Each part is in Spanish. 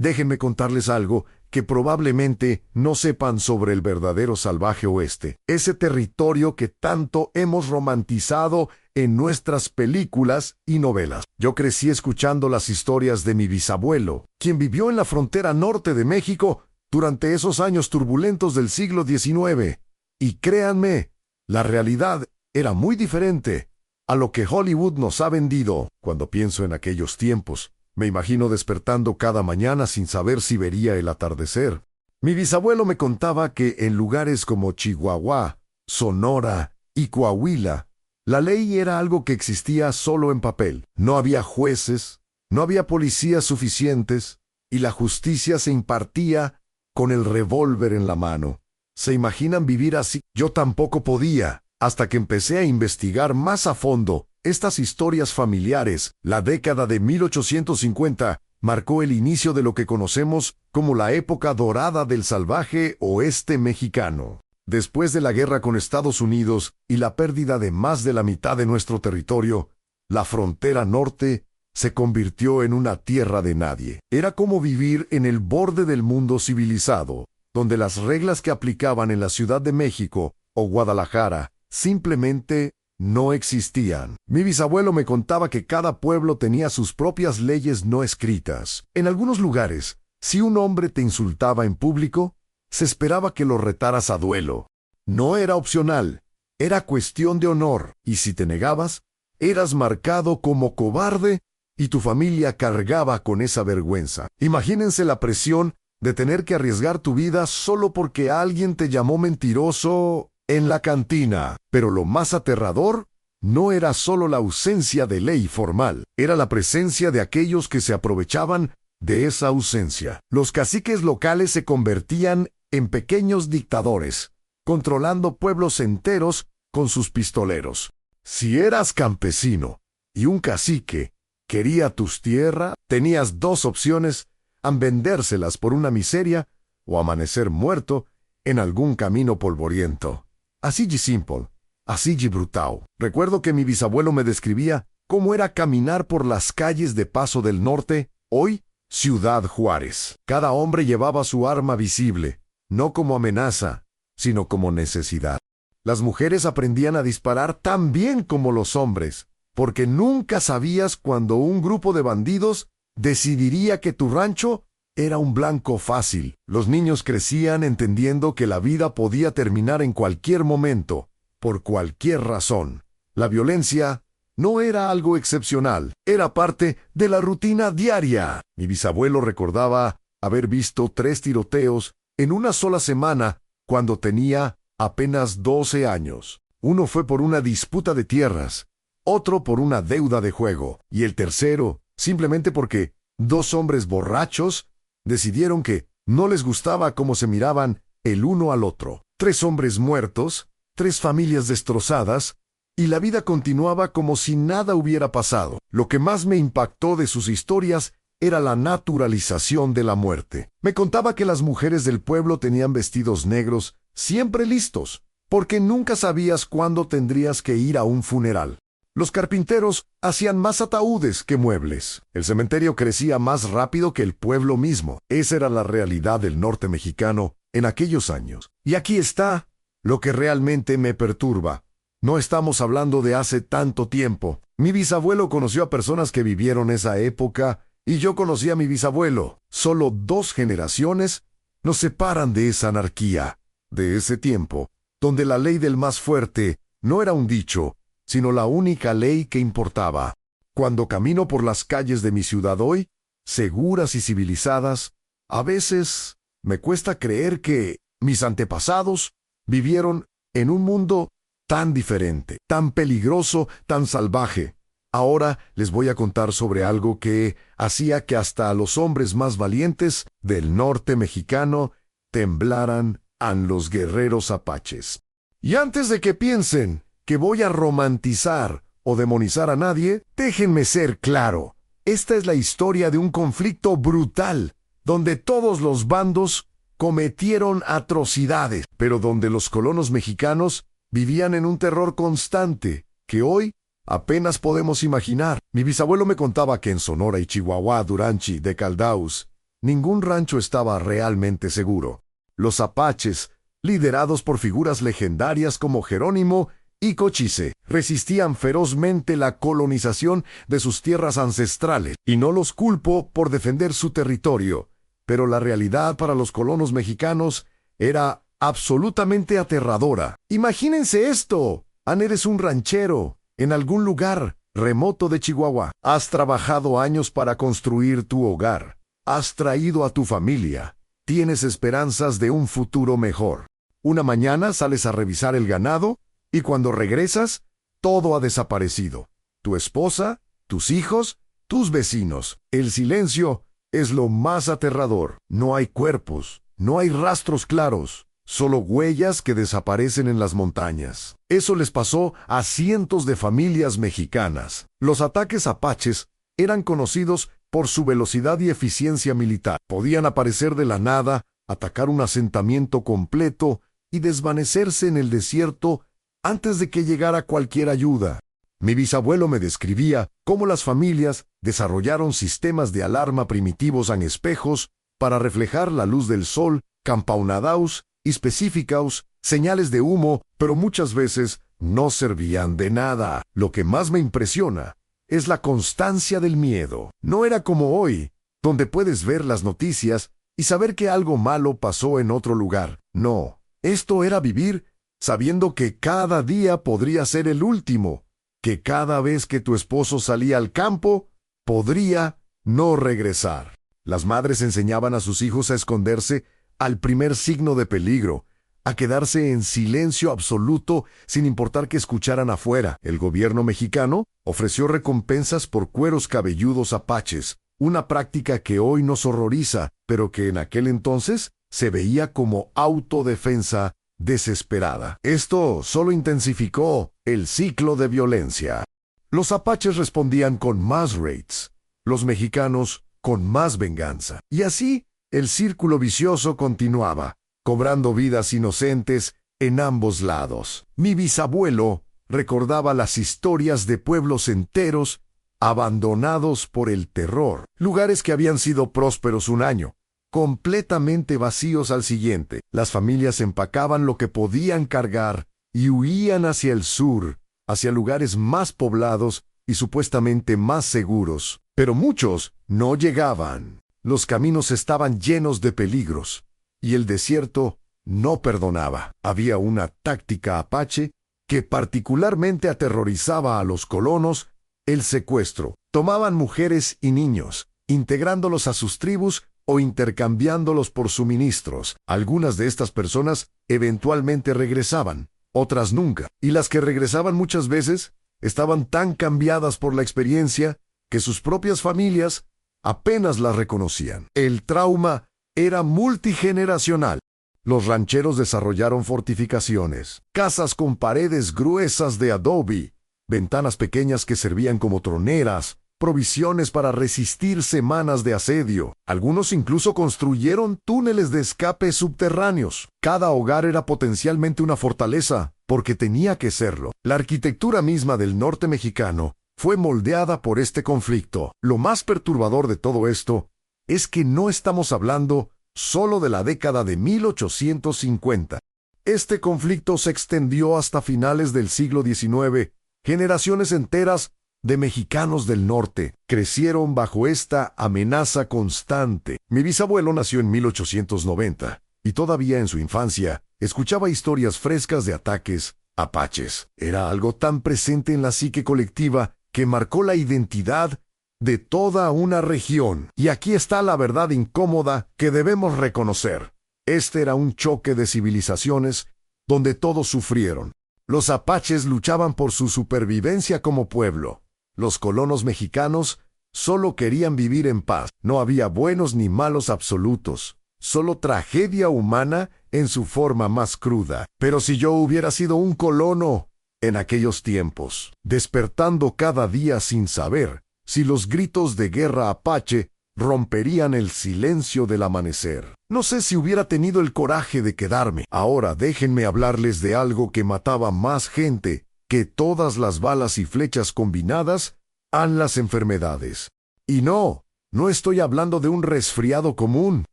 Déjenme contarles algo que probablemente no sepan sobre el verdadero salvaje oeste, ese territorio que tanto hemos romantizado en nuestras películas y novelas. Yo crecí escuchando las historias de mi bisabuelo, quien vivió en la frontera norte de México durante esos años turbulentos del siglo XIX. Y créanme, la realidad era muy diferente a lo que Hollywood nos ha vendido. Cuando pienso en aquellos tiempos, me imagino despertando cada mañana sin saber si vería el atardecer. Mi bisabuelo me contaba que en lugares como Chihuahua, Sonora y Coahuila, la ley era algo que existía solo en papel. No había jueces, no había policías suficientes, y la justicia se impartía con el revólver en la mano. ¿Se imaginan vivir así? Yo tampoco podía, hasta que empecé a investigar más a fondo estas historias familiares. La década de 1850 marcó el inicio de lo que conocemos como la época dorada del salvaje oeste mexicano. Después de la guerra con Estados Unidos y la pérdida de más de la mitad de nuestro territorio, la frontera norte se convirtió en una tierra de nadie. Era como vivir en el borde del mundo civilizado, donde las reglas que aplicaban en la Ciudad de México o Guadalajara simplemente no existían. Mi bisabuelo me contaba que cada pueblo tenía sus propias leyes no escritas. En algunos lugares, si un hombre te insultaba en público, se esperaba que lo retaras a duelo. No era opcional, era cuestión de honor, y si te negabas, eras marcado como cobarde y tu familia cargaba con esa vergüenza. Imagínense la presión de tener que arriesgar tu vida solo porque alguien te llamó mentiroso en la cantina. Pero lo más aterrador no era solo la ausencia de ley formal, era la presencia de aquellos que se aprovechaban de esa ausencia. Los caciques locales se convertían en pequeños dictadores, controlando pueblos enteros con sus pistoleros. Si eras campesino y un cacique quería tus tierras, tenías dos opciones: a vendérselas por una miseria o amanecer muerto en algún camino polvoriento. Así de simple, así de brutal. Recuerdo que mi bisabuelo me describía cómo era caminar por las calles de Paso del Norte, hoy Ciudad Juárez. Cada hombre llevaba su arma visible, no como amenaza, sino como necesidad. Las mujeres aprendían a disparar tan bien como los hombres, porque nunca sabías cuándo un grupo de bandidos decidiría que tu rancho era un blanco fácil. Los niños crecían entendiendo que la vida podía terminar en cualquier momento, por cualquier razón. La violencia no era algo excepcional, era parte de la rutina diaria. Mi bisabuelo recordaba haber visto 3 tiroteos en una sola semana cuando tenía apenas 12 años. Uno fue por una disputa de tierras, otro por una deuda de juego, y el tercero simplemente porque 2 hombres borrachos decidieron que no les gustaba cómo se miraban el uno al otro. 3 hombres muertos, 3 familias destrozadas, y la vida continuaba como si nada hubiera pasado. Lo que más me impactó de sus historias era la naturalización de la muerte. Me contaba que las mujeres del pueblo tenían vestidos negros siempre listos, porque nunca sabías cuándo tendrías que ir a un funeral. Los carpinteros hacían más ataúdes que muebles. El cementerio crecía más rápido que el pueblo mismo. Esa era la realidad del norte mexicano en aquellos años. Y aquí está lo que realmente me perturba. No estamos hablando de hace tanto tiempo. Mi bisabuelo conoció a personas que vivieron esa época y yo conocí a mi bisabuelo. Solo 2 generaciones nos separan de esa anarquía, de ese tiempo, donde la ley del más fuerte no era un dicho, sino la única ley que importaba. Cuando camino por las calles de mi ciudad hoy, seguras y civilizadas, a veces me cuesta creer que mis antepasados vivieron en un mundo tan diferente, tan peligroso, tan salvaje. Ahora les voy a contar sobre algo que hacía que hasta los hombres más valientes del norte mexicano temblaran ante los guerreros apaches. Y antes de que piensen que voy a romantizar o demonizar a nadie, déjenme ser claro. Esta es la historia de un conflicto brutal, donde todos los bandos cometieron atrocidades, pero donde los colonos mexicanos vivían en un terror constante, que hoy apenas podemos imaginar. Mi bisabuelo me contaba que en Sonora y Chihuahua, Duranchi, de Caldaus ningún rancho estaba realmente seguro. Los apaches, liderados por figuras legendarias como Jerónimo y Cochise, resistían ferozmente la colonización de sus tierras ancestrales, y no los culpo por defender su territorio, pero la realidad para los colonos mexicanos era absolutamente aterradora. Imagínense esto: eres un ranchero en algún lugar remoto de Chihuahua. Has trabajado años para construir tu hogar. Has traído a tu familia. Tienes esperanzas de un futuro mejor. Una mañana sales a revisar el ganado y cuando regresas, todo ha desaparecido. Tu esposa, tus hijos, tus vecinos. El silencio es lo más aterrador. No hay cuerpos, no hay rastros claros, solo huellas que desaparecen en las montañas. Eso les pasó a cientos de familias mexicanas. Los ataques apaches eran conocidos por su velocidad y eficiencia militar. Podían aparecer de la nada, atacar un asentamiento completo y desvanecerse en el desierto antes de que llegara cualquier ayuda. Mi bisabuelo me describía cómo las familias desarrollaron sistemas de alarma primitivos en espejos para reflejar la luz del sol, campaunadaus y específicaus, señales de humo, pero muchas veces no servían de nada. Lo que más me impresiona es la constancia del miedo. No era como hoy, donde puedes ver las noticias y saber que algo malo pasó en otro lugar. No, esto era vivir sabiendo que cada día podría ser el último, que cada vez que tu esposo salía al campo, podría no regresar. Las madres enseñaban a sus hijos a esconderse al primer signo de peligro, a quedarse en silencio absoluto sin importar que escucharan afuera. El gobierno mexicano ofreció recompensas por cueros cabelludos apaches, una práctica que hoy nos horroriza, pero que en aquel entonces se veía como autodefensa desesperada. Esto solo intensificó el ciclo de violencia. Los apaches respondían con más raids, los mexicanos con más venganza. Y así, el círculo vicioso continuaba, cobrando vidas inocentes en ambos lados. Mi bisabuelo recordaba las historias de pueblos enteros abandonados por el terror, lugares que habían sido prósperos un año, completamente vacíos al siguiente. Las familias empacaban lo que podían cargar y huían hacia el sur, hacia lugares más poblados y supuestamente más seguros. Pero muchos no llegaban. Los caminos estaban llenos de peligros y el desierto no perdonaba. Había una táctica apache que particularmente aterrorizaba a los colonos: el secuestro. Tomaban mujeres y niños, integrándolos a sus tribus o intercambiándolos por suministros. Algunas de estas personas eventualmente regresaban, otras nunca. Y las que regresaban muchas veces estaban tan cambiadas por la experiencia que sus propias familias apenas las reconocían. El trauma era multigeneracional. Los rancheros desarrollaron fortificaciones, casas con paredes gruesas de adobe, ventanas pequeñas que servían como troneras, provisiones para resistir semanas de asedio. Algunos incluso construyeron túneles de escape subterráneos. Cada hogar era potencialmente una fortaleza, porque tenía que serlo. La arquitectura misma del norte mexicano fue moldeada por este conflicto. Lo más perturbador de todo esto es que no estamos hablando solo de la década de 1850. Este conflicto se extendió hasta finales del siglo XIX. Generaciones enteras de mexicanos del norte crecieron bajo esta amenaza constante. Mi bisabuelo nació en 1890 y todavía en su infancia escuchaba historias frescas de ataques apaches. Era algo tan presente en la psique colectiva que marcó la identidad de toda una región. Y aquí está la verdad incómoda que debemos reconocer. Este era un choque de civilizaciones donde todos sufrieron. Los apaches luchaban por su supervivencia como pueblo. Los colonos mexicanos solo querían vivir en paz. No había buenos ni malos absolutos, solo tragedia humana en su forma más cruda. Pero si yo hubiera sido un colono en aquellos tiempos, despertando cada día sin saber si los gritos de guerra apache romperían el silencio del amanecer, no sé si hubiera tenido el coraje de quedarme. Ahora déjenme hablarles de algo que mataba más gente que todas las balas y flechas combinadas: las enfermedades. Y no, No estoy hablando de un resfriado común,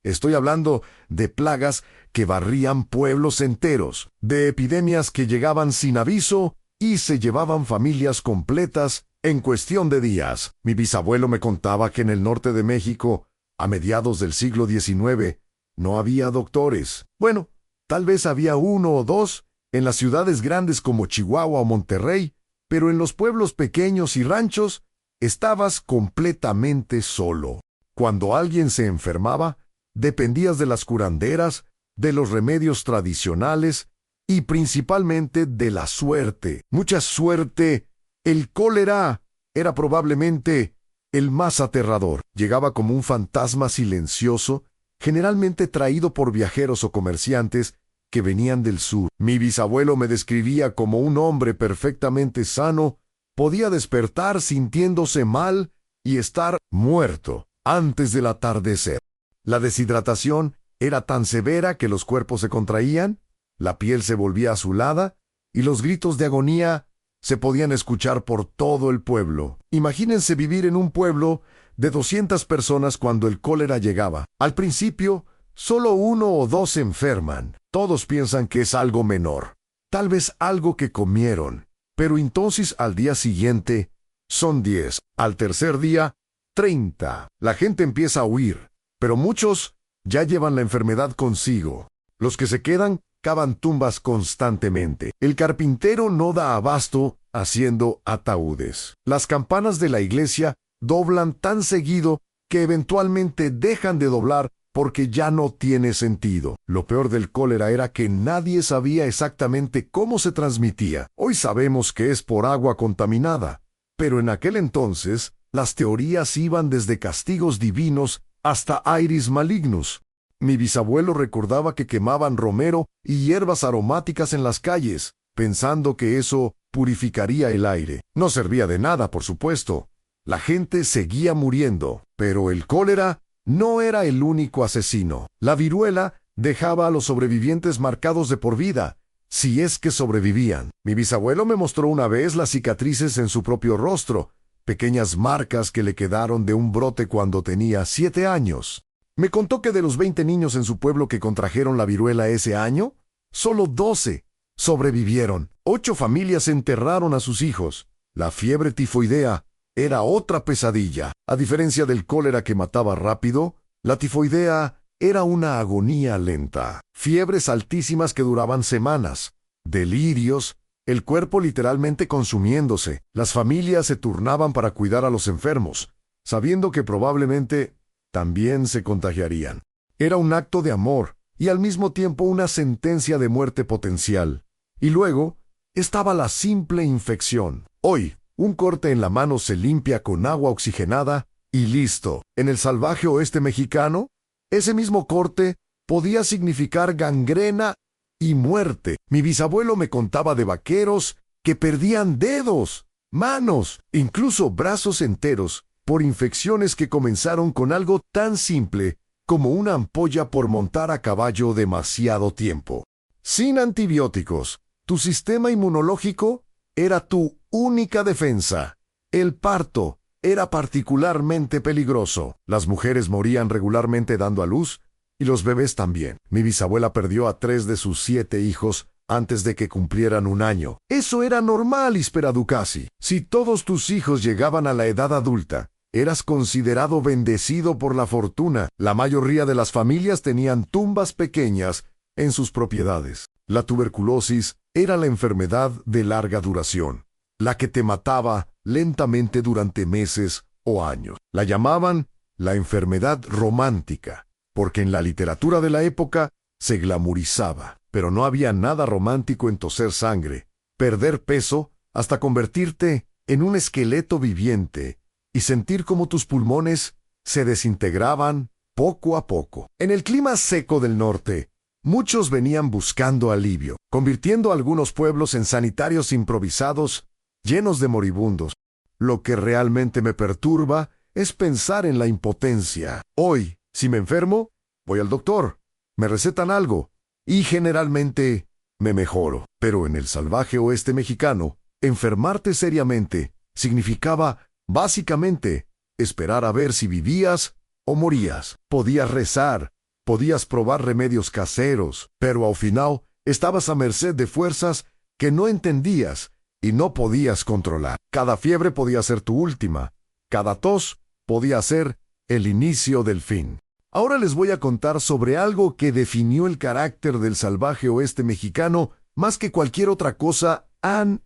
estoy hablando de plagas que barrían pueblos enteros, de epidemias que llegaban sin aviso y se llevaban familias completas en cuestión de días. Mi bisabuelo me contaba que en el norte de México, a mediados del siglo XIX, no había doctores. Bueno, tal vez había uno o dos en las ciudades grandes como Chihuahua o Monterrey, pero en los pueblos pequeños y ranchos estabas completamente solo. Cuando alguien se enfermaba, dependías de las curanderas, de los remedios tradicionales y principalmente de la suerte. Mucha suerte. El cólera era probablemente el más aterrador. Llegaba como un fantasma silencioso, generalmente traído por viajeros o comerciantes que venían del sur. Mi bisabuelo me describía como un hombre perfectamente sano, podía despertar sintiéndose mal y estar muerto antes del atardecer. La deshidratación era tan severa que los cuerpos se contraían, la piel se volvía azulada y los gritos de agonía se podían escuchar por todo el pueblo. Imagínense vivir en un pueblo de 200 personas cuando el cólera llegaba. Al principio, solo uno o dos se enferman. Todos piensan que es algo menor, tal vez algo que comieron, pero entonces al día siguiente son 10, al tercer día 30. La gente empieza a huir, pero muchos ya llevan la enfermedad consigo. Los que se quedan cavan tumbas constantemente. El carpintero no da abasto haciendo ataúdes. Las campanas de la iglesia doblan tan seguido que eventualmente dejan de doblar porque ya no tiene sentido. Lo peor del cólera era que nadie sabía exactamente cómo se transmitía. Hoy sabemos que es por agua contaminada, pero en aquel entonces las teorías iban desde castigos divinos hasta aires malignos. Mi bisabuelo recordaba que quemaban romero y hierbas aromáticas en las calles, pensando que eso purificaría el aire. No servía de nada, por supuesto. La gente seguía muriendo, pero el cólera no era el único asesino. La viruela dejaba a los sobrevivientes marcados de por vida, si es que sobrevivían. Mi bisabuelo me mostró una vez las cicatrices en su propio rostro, pequeñas marcas que le quedaron de un brote cuando tenía 7 años. Me contó que de los 20 niños en su pueblo que contrajeron la viruela ese año, solo 12 sobrevivieron. 8 familias enterraron a sus hijos. La fiebre tifoidea era otra pesadilla. A diferencia del cólera que mataba rápido, la tifoidea era una agonía lenta. Fiebres altísimas que duraban semanas. Delirios, el cuerpo literalmente consumiéndose. Las familias se turnaban para cuidar a los enfermos, sabiendo que probablemente también se contagiarían. Era un acto de amor y al mismo tiempo una sentencia de muerte potencial. Y luego estaba la simple infección. Hoy, un corte en la mano se limpia con agua oxigenada y listo. En el salvaje oeste mexicano, ese mismo corte podía significar gangrena y muerte. Mi bisabuelo me contaba de vaqueros que perdían dedos, manos, incluso brazos enteros, por infecciones que comenzaron con algo tan simple como una ampolla por montar a caballo demasiado tiempo. Sin antibióticos, tu sistema inmunológico era tu única defensa. El parto era particularmente peligroso. Las mujeres morían regularmente dando a luz y los bebés también. Mi bisabuela perdió a 3 de sus 7 hijos antes de que cumplieran 1 año. Eso era normal, Ducasi. Si todos tus hijos llegaban a la edad adulta, eras considerado bendecido por la fortuna. La mayoría de las familias tenían tumbas pequeñas en sus propiedades. La tuberculosis era la enfermedad de larga duración, la que te mataba lentamente durante meses o años. La llamaban la enfermedad romántica, porque en la literatura de la época se glamorizaba, pero no había nada romántico en toser sangre, perder peso hasta convertirte en un esqueleto viviente y sentir cómo tus pulmones se desintegraban poco a poco. En el clima seco del norte, muchos venían buscando alivio, convirtiendo a algunos pueblos en sanitarios improvisados llenos de moribundos. Lo que realmente me perturba es pensar en la impotencia. Hoy, si me enfermo, voy al doctor, me recetan algo y generalmente me mejoro. Pero en el salvaje oeste mexicano, enfermarte seriamente significaba básicamente esperar a ver si vivías o morías. Podías rezar, podías probar remedios caseros, pero al final estabas a merced de fuerzas que no entendías y no podías controlar. Cada fiebre podía ser tu última, cada tos podía ser el inicio del fin. Ahora les voy a contar sobre algo que definió el carácter del salvaje oeste mexicano más que cualquier otra cosa,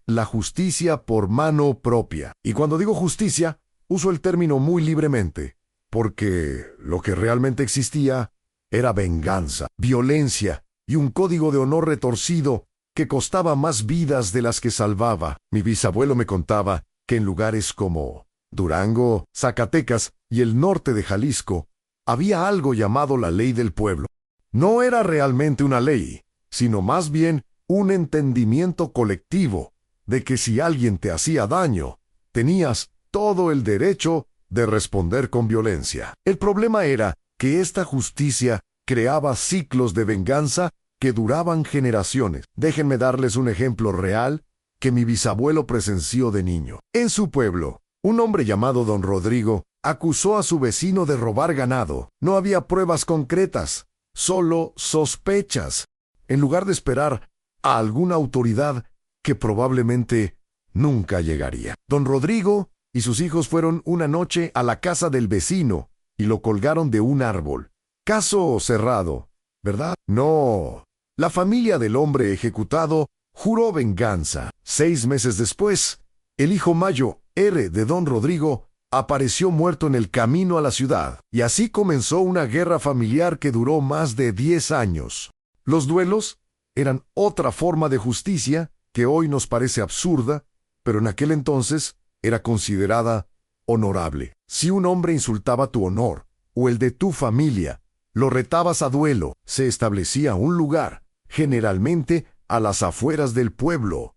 la justicia por mano propia. Y cuando digo justicia, uso el término muy libremente, porque lo que realmente existía era venganza, violencia y un código de honor retorcido que costaba más vidas de las que salvaba. Mi bisabuelo me contaba que en lugares como Durango, Zacatecas y el norte de Jalisco, había algo llamado la ley del pueblo. No era realmente una ley, sino más bien un entendimiento colectivo de que si alguien te hacía daño, tenías todo el derecho de responder con violencia. El problema era que esta justicia creaba ciclos de venganza que duraban generaciones. Déjenme darles un ejemplo real que mi bisabuelo presenció de niño. En su pueblo, un hombre llamado Don Rodrigo acusó a su vecino de robar ganado. No había pruebas concretas, solo sospechas. En lugar de esperar a alguna autoridad que probablemente nunca llegaría, Don Rodrigo y sus hijos fueron una noche a la casa del vecino y lo colgaron de un árbol. Caso cerrado, ¿verdad? No. La familia del hombre ejecutado juró venganza. 6 meses después, el hijo mayo R de Don Rodrigo apareció muerto en el camino a la ciudad, y así comenzó una guerra familiar que duró más de 10 años. Los duelos eran otra forma de justicia que hoy nos parece absurda, pero en aquel entonces era considerada honorable. Si un hombre insultaba tu honor o el de tu familia, lo retabas a duelo. Se establecía un lugar, generalmente a las afueras del pueblo,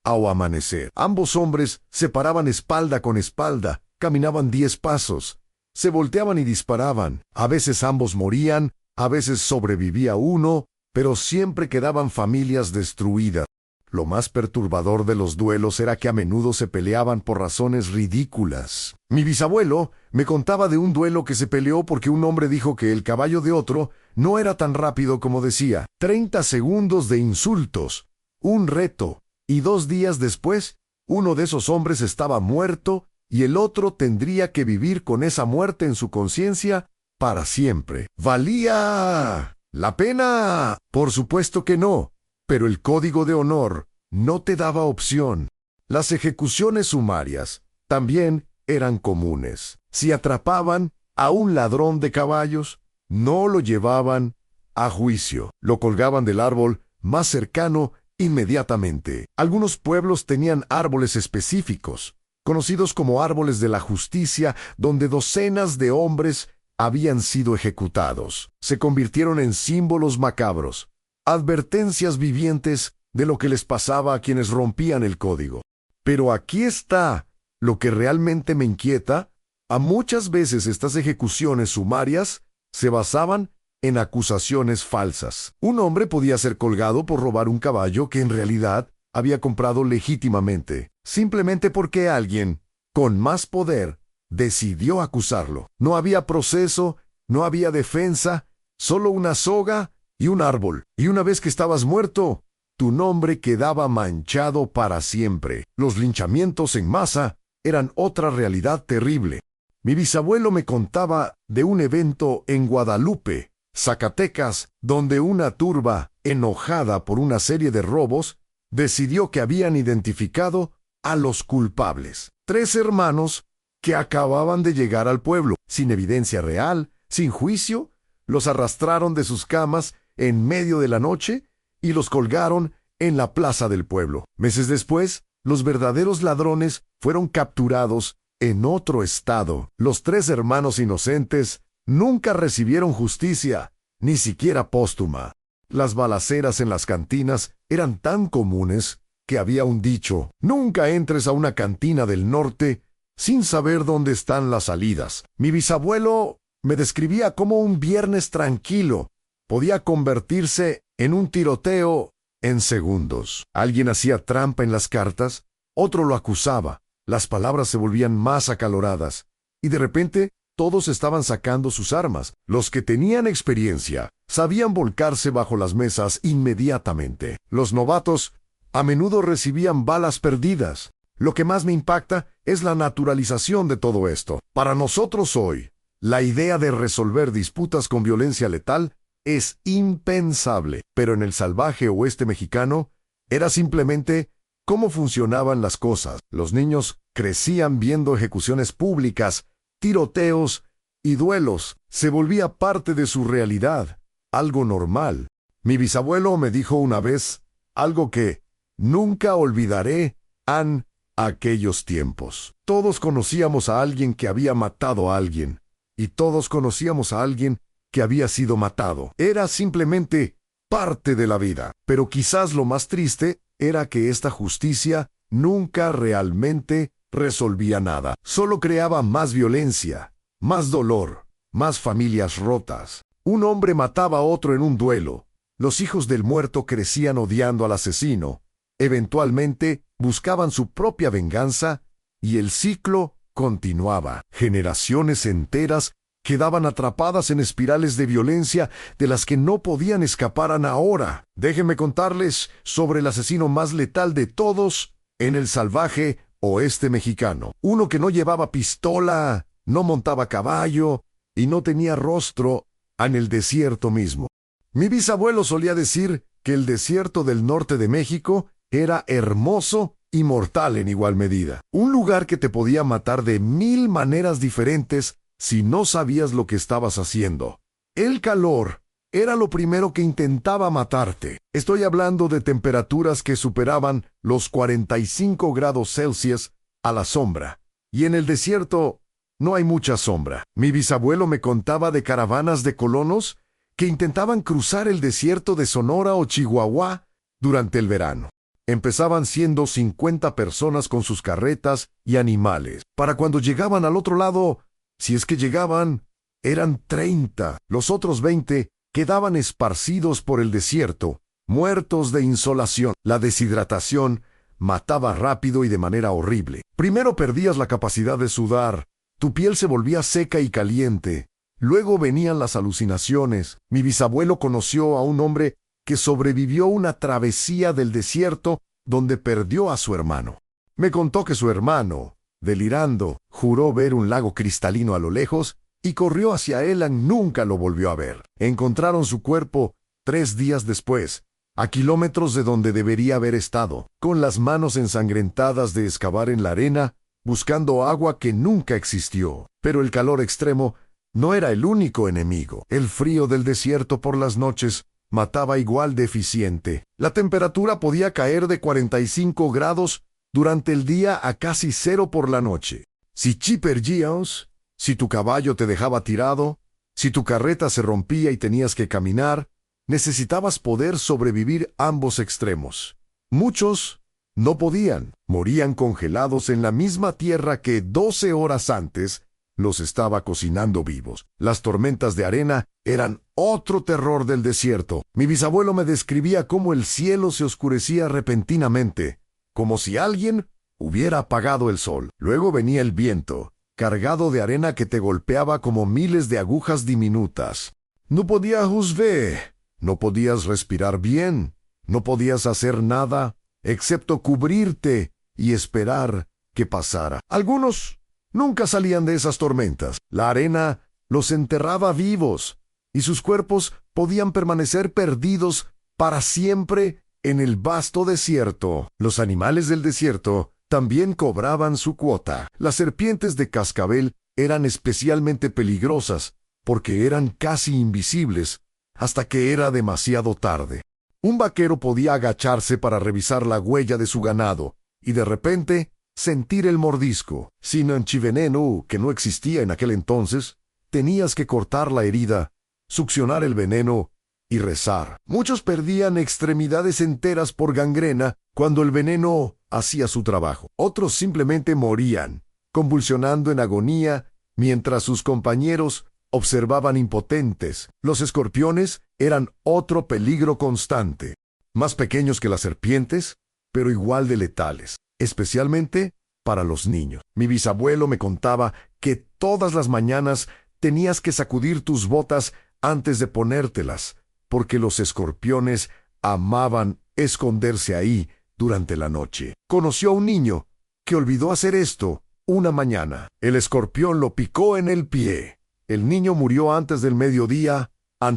o amanecer. Ambos hombres se paraban espalda con espalda, caminaban 10 pasos, se volteaban y disparaban. A veces ambos morían, a veces sobrevivía uno, pero siempre quedaban familias destruidas. Lo más perturbador de los duelos era que a menudo se peleaban por razones ridículas. Mi bisabuelo me contaba de un duelo que se peleó porque un hombre dijo que el caballo de otro no era tan rápido como decía. 30 segundos de insultos, un reto, y 2 días después, uno de esos hombres estaba muerto y el otro tendría que vivir con esa muerte en su conciencia para siempre. ¿Valía la pena? Por supuesto que no. Pero el código de honor no te daba opción. Las ejecuciones sumarias también eran comunes. Si atrapaban a un ladrón de caballos, no lo llevaban a juicio. Lo colgaban del árbol más cercano inmediatamente. Algunos pueblos tenían árboles específicos, conocidos como árboles de la justicia, donde docenas de hombres habían sido ejecutados. Se convirtieron en símbolos macabros, advertencias vivientes de lo que les pasaba a quienes rompían el código. Pero aquí está lo que realmente me inquieta. A muchas veces estas ejecuciones sumarias se basaban en acusaciones falsas. Un hombre podía ser colgado por robar un caballo que en realidad había comprado legítimamente, simplemente porque alguien con más poder decidió acusarlo. No había proceso, no había defensa, solo una soga y un árbol. Y una vez que estabas muerto, tu nombre quedaba manchado para siempre. Los linchamientos en masa eran otra realidad terrible. Mi bisabuelo me contaba de un evento en Guadalupe, Zacatecas, donde una turba, enojada por una serie de robos, decidió que habían identificado a los culpables. 3 hermanos que acababan de llegar al pueblo, sin evidencia real, sin juicio, los arrastraron de sus camas en medio de la noche y los colgaron en la plaza del pueblo. Meses después, los verdaderos ladrones fueron capturados en otro estado. Los 3 hermanos inocentes nunca recibieron justicia, ni siquiera póstuma. Las balaceras en las cantinas eran tan comunes que había un dicho: nunca entres a una cantina del norte sin saber dónde están las salidas. Mi bisabuelo me describía como un viernes tranquilo podía convertirse en un tiroteo en segundos. Alguien hacía trampa en las cartas, otro lo acusaba, Las palabras se volvían más acaloradas, y de repente todos estaban sacando sus armas. Los que tenían experiencia sabían volcarse bajo las mesas inmediatamente. Los novatos a menudo recibían balas perdidas. Lo que más me impacta es la naturalización de todo esto. Para nosotros hoy, la idea de resolver disputas con violencia letal es impensable, pero en el salvaje oeste mexicano era simplemente cómo funcionaban las cosas. Los niños crecían viendo ejecuciones públicas, tiroteos y duelos. Se volvía parte de su realidad, algo normal. Mi bisabuelo me dijo una vez algo que nunca olvidaré en aquellos tiempos. Todos conocíamos a alguien que había matado a alguien, y todos conocíamos a alguien que había sido matado. Era simplemente parte de la vida. Pero quizás lo más triste era que esta justicia nunca realmente resolvía nada. Solo creaba más violencia, más dolor, más familias rotas. Un hombre mataba a otro en un duelo. Los hijos del muerto crecían odiando al asesino. Eventualmente buscaban su propia venganza y el ciclo continuaba. Generaciones enteras quedaban atrapadas en espirales de violencia de las que no podían escapar ahora. Déjenme contarles sobre el asesino más letal de todos en el salvaje oeste mexicano. Uno que no llevaba pistola, no montaba caballo y no tenía rostro en el desierto mismo. Mi bisabuelo solía decir que el desierto del norte de México era hermoso y mortal en igual medida. Un lugar que te podía matar de 1000 maneras diferentes si no sabías lo que estabas haciendo. El calor era lo primero que intentaba matarte. Estoy hablando de temperaturas que superaban los 45 grados Celsius a la sombra. Y en el desierto no hay mucha sombra. Mi bisabuelo me contaba de caravanas de colonos que intentaban cruzar el desierto de Sonora o Chihuahua durante el verano. Empezaban siendo 50 personas con sus carretas y animales. Para cuando llegaban al otro lado, si es que llegaban, eran 30. Los otros 20 quedaban esparcidos por el desierto, muertos de insolación. La deshidratación mataba rápido y de manera horrible. Primero perdías la capacidad de sudar, tu piel se volvía seca y caliente. Luego venían las alucinaciones. Mi bisabuelo conoció a un hombre que sobrevivió una travesía del desierto donde perdió a su hermano. Me contó que su hermano, delirando, juró ver un lago cristalino a lo lejos y corrió hacia él y nunca lo volvió a ver. Encontraron su cuerpo 3 días después, a kilómetros de donde debería haber estado, con las manos ensangrentadas de excavar en la arena, buscando agua que nunca existió. Pero el calor extremo no era el único enemigo. El frío del desierto por las noches mataba igual de eficiente. La temperatura podía caer de 45 grados durante el día a casi 0 por la noche. Si perdías, si tu caballo te dejaba tirado, si tu carreta se rompía y tenías que caminar, necesitabas poder sobrevivir ambos extremos. Muchos no podían, morían congelados en la misma tierra que 12 horas antes los estaba cocinando vivos. Las tormentas de arena eran otro terror del desierto. Mi bisabuelo me describía cómo el cielo se oscurecía repentinamente, como si alguien hubiera apagado el sol. Luego venía el viento, cargado de arena que te golpeaba como miles de agujas diminutas. No podías ver, no podías respirar bien, no podías hacer nada excepto cubrirte y esperar que pasara. Algunos nunca salían de esas tormentas. La arena los enterraba vivos y sus cuerpos podían permanecer perdidos para siempre en el vasto desierto. Los animales del desierto también cobraban su cuota. Las serpientes de cascabel eran especialmente peligrosas porque eran casi invisibles hasta que era demasiado tarde. Un vaquero podía agacharse para revisar la huella de su ganado y de repente sentir el mordisco. Sin antiveneno, que no existía en aquel entonces, tenías que cortar la herida, succionar el veneno y rezar. Muchos perdían extremidades enteras por gangrena cuando el veneno hacía su trabajo. Otros simplemente morían, convulsionando en agonía, mientras sus compañeros observaban impotentes. Los escorpiones eran otro peligro constante, más pequeños que las serpientes, pero igual de letales, especialmente para los niños. Mi bisabuelo me contaba que todas las mañanas tenías que sacudir tus botas antes de ponértelas, porque los escorpiones amaban esconderse ahí durante la noche. Conoció a un niño que olvidó hacer esto una mañana. El escorpión lo picó en el pie. El niño murió antes del mediodía.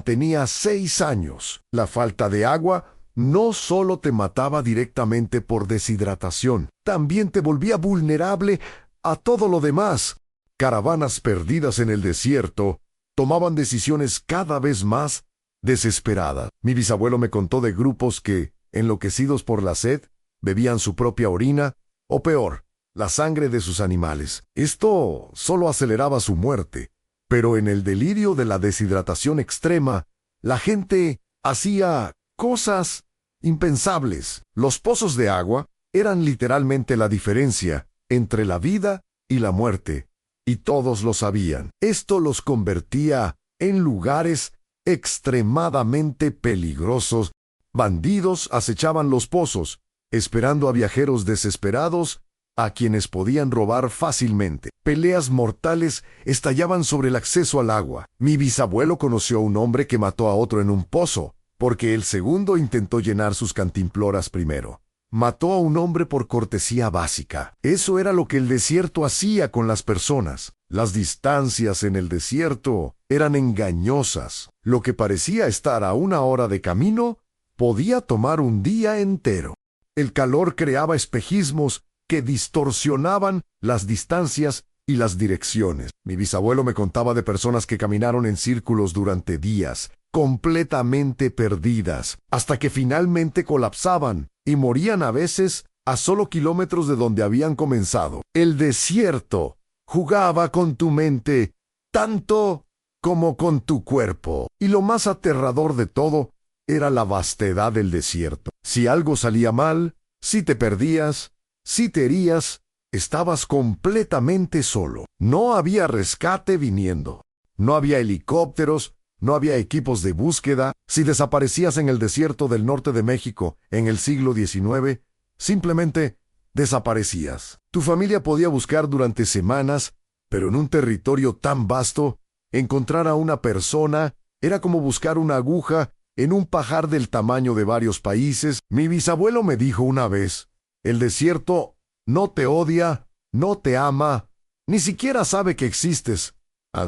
Tenía 6 años. La falta de agua no solo te mataba directamente por deshidratación, también te volvía vulnerable a todo lo demás. Caravanas perdidas en el desierto tomaban decisiones cada vez más desesperadas. Mi bisabuelo me contó de grupos que, enloquecidos por la sed, bebían su propia orina, o peor, la sangre de sus animales. Esto solo aceleraba su muerte. Pero en el delirio de la deshidratación extrema, la gente hacía cosas impensables. Los pozos de agua eran literalmente la diferencia entre la vida y la muerte, y todos lo sabían. Esto los convertía en lugares extremadamente peligrosos. Bandidos acechaban los pozos, esperando a viajeros desesperados a quienes podían robar fácilmente. Peleas mortales estallaban sobre el acceso al agua. Mi bisabuelo conoció a un hombre que mató a otro en un pozo, porque el segundo intentó llenar sus cantimploras primero. Mató a un hombre por cortesía básica. Eso era lo que el desierto hacía con las personas. Las distancias en el desierto eran engañosas. Lo que parecía estar a 1 hora de camino podía tomar un día entero. El calor creaba espejismos que distorsionaban las distancias y las direcciones. Mi bisabuelo me contaba de personas que caminaron en círculos durante días, completamente perdidas, hasta que finalmente colapsaban y morían a veces a solo kilómetros de donde habían comenzado. El desierto jugaba con tu mente tanto como con tu cuerpo. Y lo más aterrador de todo era la vastedad del desierto. Si algo salía mal, si te perdías, si te herías, estabas completamente solo. No había rescate viniendo. No había helicópteros, no había equipos de búsqueda. Si desaparecías en el desierto del norte de México en el siglo XIX, simplemente desaparecías. Tu familia podía buscar durante semanas, pero en un territorio tan vasto, encontrar a una persona era como buscar una aguja en un pajar del tamaño de varios países. Mi bisabuelo me dijo una vez: el desierto no te odia, no te ama, ni siquiera sabe que existes.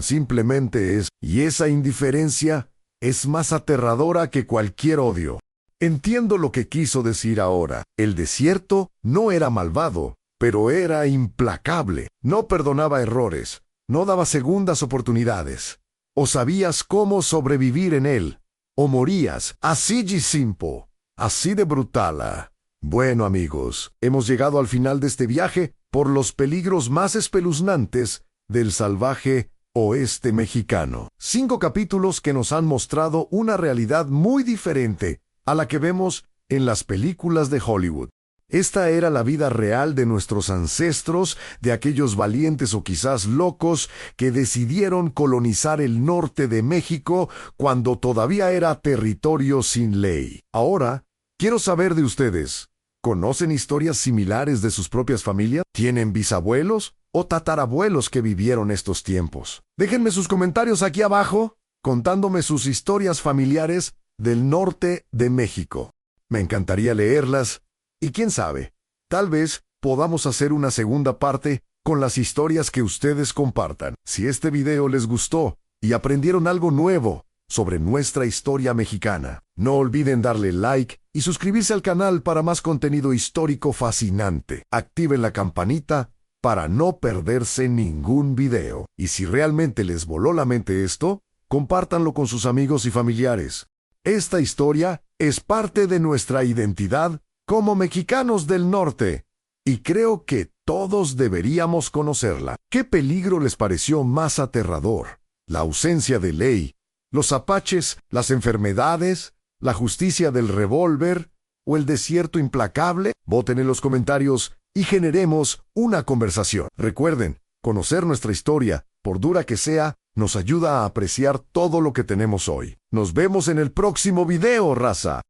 Simplemente es, y esa indiferencia es más aterradora que cualquier odio. Entiendo lo que quiso decir ahora. El desierto no era malvado, pero era implacable. No perdonaba errores, no daba segundas oportunidades. O sabías cómo sobrevivir en él, o morías. Así de simple, así de brutal. Bueno, amigos, hemos llegado al final de este viaje por los peligros más espeluznantes del salvaje oeste mexicano. 5 capítulos que nos han mostrado una realidad muy diferente a la que vemos en las películas de Hollywood. Esta era la vida real de nuestros ancestros, de aquellos valientes o quizás locos que decidieron colonizar el norte de México cuando todavía era territorio sin ley. Ahora, quiero saber de ustedes. ¿Conocen historias similares de sus propias familias? ¿Tienen bisabuelos o tatarabuelos que vivieron estos tiempos? Déjenme sus comentarios aquí abajo, contándome sus historias familiares del norte de México. Me encantaría leerlas y quién sabe, tal vez podamos hacer una segunda parte con las historias que ustedes compartan. Si este video les gustó y aprendieron algo nuevo sobre nuestra historia mexicana, no olviden darle like y suscribirse al canal para más contenido histórico fascinante. Activen la campanita para no perderse ningún video. Y si realmente les voló la mente esto, compártanlo con sus amigos y familiares. Esta historia es parte de nuestra identidad como mexicanos del norte, y creo que todos deberíamos conocerla. ¿Qué peligro les pareció más aterrador? ¿La ausencia de ley, los apaches, las enfermedades, la justicia del revólver o el desierto implacable? Voten en los comentarios y generemos una conversación. Recuerden, conocer nuestra historia, por dura que sea, nos ayuda a apreciar todo lo que tenemos hoy. Nos vemos en el próximo video, raza.